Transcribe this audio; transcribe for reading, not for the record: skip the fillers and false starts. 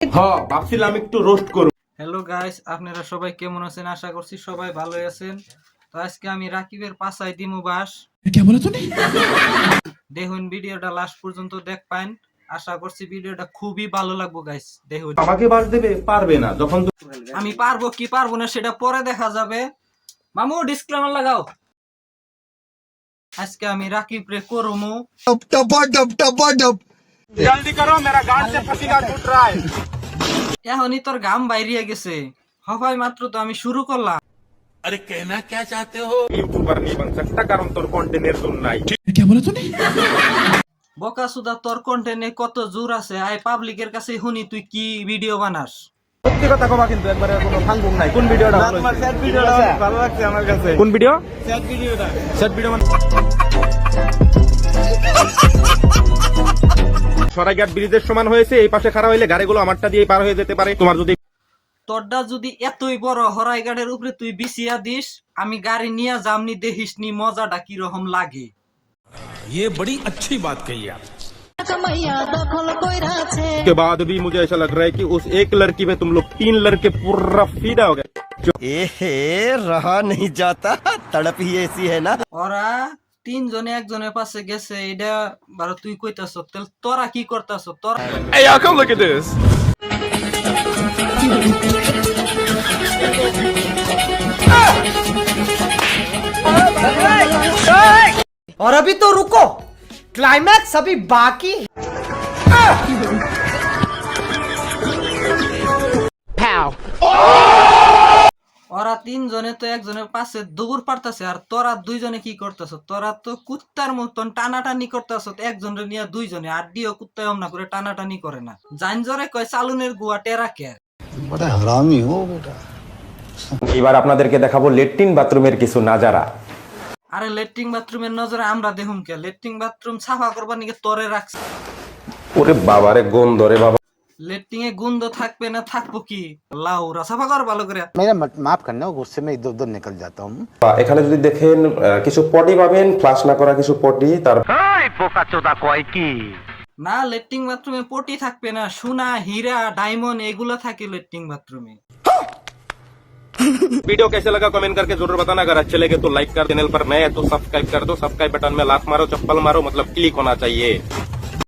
হ্যাঁ ভাবছিলাম একটু রোস্ট করব। হ্যালো গাইস, আপনারা সবাই কেমন আছেন? আশা করছি সবাই ভালো আছেন। তো আজকে আমি রাকিবের পাশায় দিমু বাস। দেখুন ভিডিওটা লাস্ট পর্যন্ত দেখ পাইন। আশা করছি ভিডিওটা খুবই ভালো লাগবে গাইস। দেখুন আমাকে বাস দেবে পারবে না যখন আমি পারবো কি পারবো না সেটা পরে দেখা যাবে। মামু ডিসক্লেমার লাগাও। আজকে আমি রাকিব রে করমু। জলদি করো মেরা গাল সে পসিনা ছুট रहा है। এখনই তোর গাম বাইরিয়ে গেছে। হবাই মাত্র তো আমি শুরু করলাম। अरे कहना क्या चाहते हो? ইউটিউবার नहीं बन सकता কারণ তোর কন্টেন্টের জন্য নাই। বোকা সুদা, তোর কন্টেন্টে কত জোর আছে। আই পাবলিকের কাছে শুনি তুই কি ভিডিও বানাস। সত্যি কথা কবা কিন্তু একবারে কোনো ফাংফুং নাই। কোন ভিডিওটা ভালো লাগছে? সেট ভিডিওটা ভালো লাগছে আমার কাছে। কোন ভিডিও? সেট ভিডিওটা। সেট ভিডিও মানে সরাইঘাট ব্রিজের সমান হয়েছে, এই পাশে খাড়া হইলে গাড়িগুলো আমারটা দিয়ে পার হয়ে যেতে পারে। তোমার যদি তোরটা যদি এতই বড় হরাইঘাটের উপরে তুই বিছিয়া দিস, আমি গাড়ি নিয়ে জামনি দেখিস নি মজাটা কিরকম লাগে। ये बड़ी अच्छी बात कही आप। के बाद भी मुझे ऐसा लग रहा है कि उस एक लड़की में तुम लोग 3 लड़के पूरा फीदा हो गए। एहे रहा नहीं जाता, तड़प ही ऐसी है ना। ওরা তিনজনে একজনের পাশে গেছে, এটা বারো তুই কইতাছ। তাহলে তোরা কি করতাছ? তোরা Hey y'all come look at this. और अभी तो रुको, क्लाइमैक्स अभी बाकी है। ওরা তিনজনে তো একজনের পাশে দৌড় পারতাছে, আর তোরা দুইজনে কি করতেছ? তোরা তো কুত্তার মতন টানাটানি করতেছ। একজনের নিয়ে দুইজনে আড্ডিও কুত্তায় অমনা করে টানাটানি করে না। জানজরে কয় চালুনের গুয়া টেরা কে। बड़ा हरामी हो बेटा। এবার আপনাদেরকে দেখাবো লেট্রিন বাথরুমের কিছু নাজারা। আরে লেট্রিন বাথরুমের নজরে আমরা দেখুন কে? লেট্রিন বাথরুম সাফা করবার নিকে তোরে রাখছে। ওরে বাবারে গন্ধ রে বাবা। লেট্রিনে গন্ধ থাকবে না থাকবো কি? লাউরা সাফা কর ভালো করে। मेरा माफ करना, गुस्से में इधर उधर निकल जाता हूँ। এখানে যদি দেখেন কিছু পটি পাবেন, ফ্লাশ না করা কিছু পটি। তার না, লেট্রিন বাথরুমে পটি থাকবে না। সোনা, হীরা, ডায়মন্ড এগুলো থাকে লেট্রিন বাথরুমে। वीडियो कैसे लगा कमेंट करके जरूर बताना। अगर अच्छे लगे तो लाइक कर, चैनल पर नए हैं तो सब्सक्राइब कर दो। सब्सक्राइब बटन में लात मारो, चप्पल मारो, मतलब क्लिक होना चाहिए।